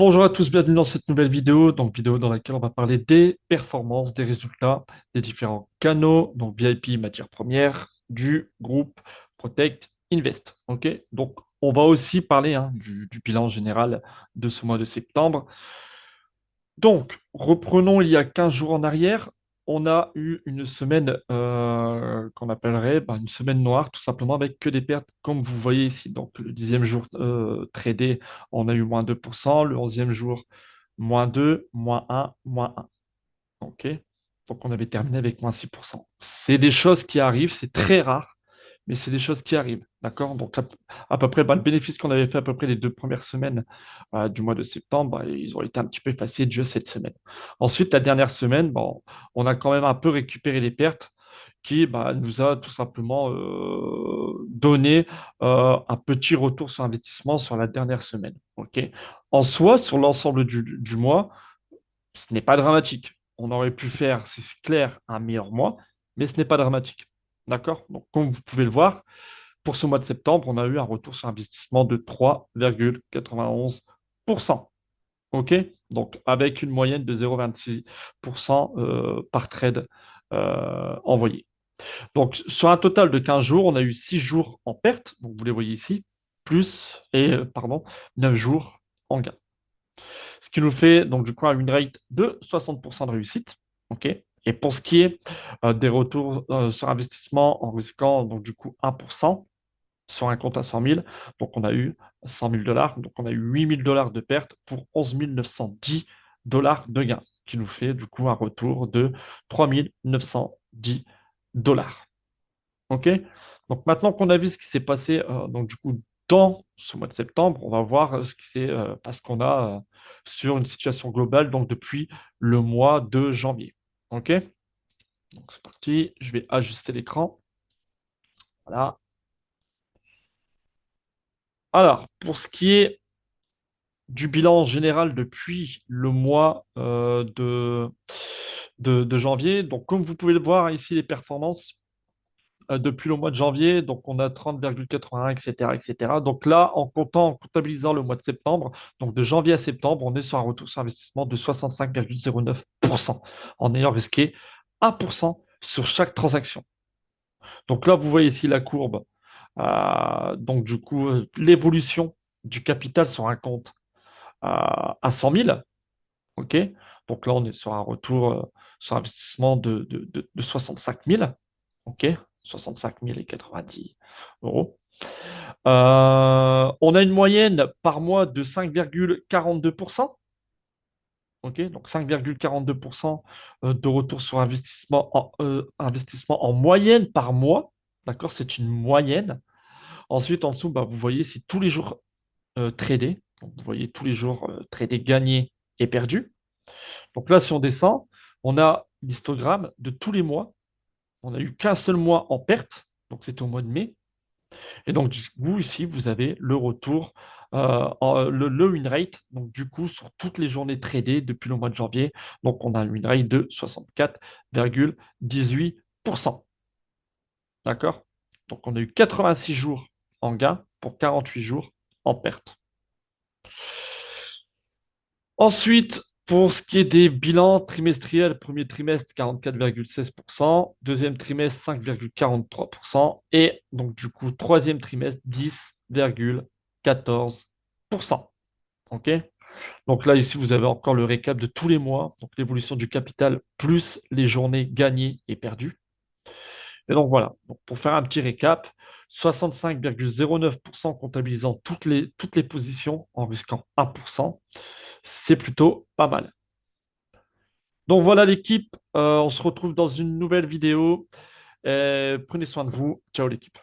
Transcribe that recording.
Bonjour à tous, bienvenue dans cette nouvelle vidéo, donc vidéo dans laquelle on va parler des performances, des résultats des différents canaux, donc VIP matières premières du groupe Protect Invest. Ok, donc on va aussi parler du bilan général de ce mois de septembre. Donc, reprenons il y a 15 jours en arrière. On a eu une semaine qu'on appellerait une semaine noire, tout simplement avec que des pertes, comme vous voyez ici. Donc, le 10e jour tradé, on a eu moins 2%. Le 11e jour, moins 2, moins 1, moins 1. OK? Donc, on avait terminé avec moins 6%. C'est des choses qui arrivent, c'est très rare, mais c'est des choses qui arrivent. D'accord? Donc, à peu près, le bénéfice qu'on avait fait à peu près les 2 premières semaines du mois de septembre, ils ont été un petit peu effacés dû à cette semaine. Ensuite, la dernière semaine, bon, on a quand même un peu récupéré les pertes qui nous a tout simplement donné un petit retour sur investissement sur la dernière semaine. OK? En soi, sur l'ensemble du mois, ce n'est pas dramatique. On aurait pu faire, c'est clair, un meilleur mois, mais ce n'est pas dramatique. D'accord? Donc, comme vous pouvez le voir, pour ce mois de septembre, on a eu un retour sur investissement de 3,91%. OK? Donc, avec une moyenne de 0,26% par trade envoyé. Donc, sur un total de 15 jours, on a eu 6 jours en perte, donc vous les voyez ici, pardon, 9 jours en gain. Ce qui nous fait donc du coup un win rate de 60% de réussite. OK. Et pour ce qui est des retours sur investissement en risquant donc du coup 1% sur un compte à 100 000, donc on a eu 100 000 dollars, donc on a eu 8 000 dollars de perte pour 11 910 dollars de gain, qui nous fait du coup un retour de 3 910 dollars. OK? Donc maintenant qu'on a vu ce qui s'est passé donc du coup dans ce mois de septembre, on va voir ce qui s'est parce qu'on a sur une situation globale donc depuis le mois de janvier. OK? Donc c'est parti, je vais ajuster l'écran. Voilà. Alors, pour ce qui est du bilan général depuis le mois de janvier, donc comme vous pouvez le voir ici, les performances depuis le mois de janvier, donc on a 30,81, etc., etc. Donc là, en comptabilisant le mois de septembre, donc de janvier à septembre, on est sur un retour sur investissement de 65,09% en ayant risqué 1% sur chaque transaction. Donc là, vous voyez ici la courbe. Donc du coup, l'évolution du capital sur un compte à 100 000. OK? Donc là, on est sur un retour sur investissement de 65 000. OK? 65 000 et 90 euros. On a une moyenne par mois de 5,42%. OK? Donc 5,42% de retour sur investissement en moyenne par mois. D'accord? C'est une moyenne. Ensuite, en dessous, vous voyez, c'est tous les jours tradés. Donc, vous voyez tous les jours tradés, gagnés et perdus. Donc là, si on descend, on a l'histogramme de tous les mois. On n'a eu qu'un seul mois en perte, donc c'était au mois de mai. Et donc, du coup, ici, vous avez le retour, le win rate, donc du coup, sur toutes les journées tradées depuis le mois de janvier. Donc, on a un win rate de 64,18%. D'accord? Donc, on a eu 86 jours en gain pour 48 jours en perte. Ensuite, pour ce qui est des bilans trimestriels, premier trimestre 44,16%, deuxième trimestre 5,43% et donc du coup troisième trimestre 10,14%. OK? Donc là, ici, vous avez encore le récap de tous les mois, donc l'évolution du capital plus les journées gagnées et perdues. Et donc voilà, donc, pour faire un petit récap, 65,09% comptabilisant toutes les positions en risquant 1%, c'est plutôt pas mal. Donc voilà l'équipe, on se retrouve dans une nouvelle vidéo. Prenez soin de vous. Ciao l'équipe.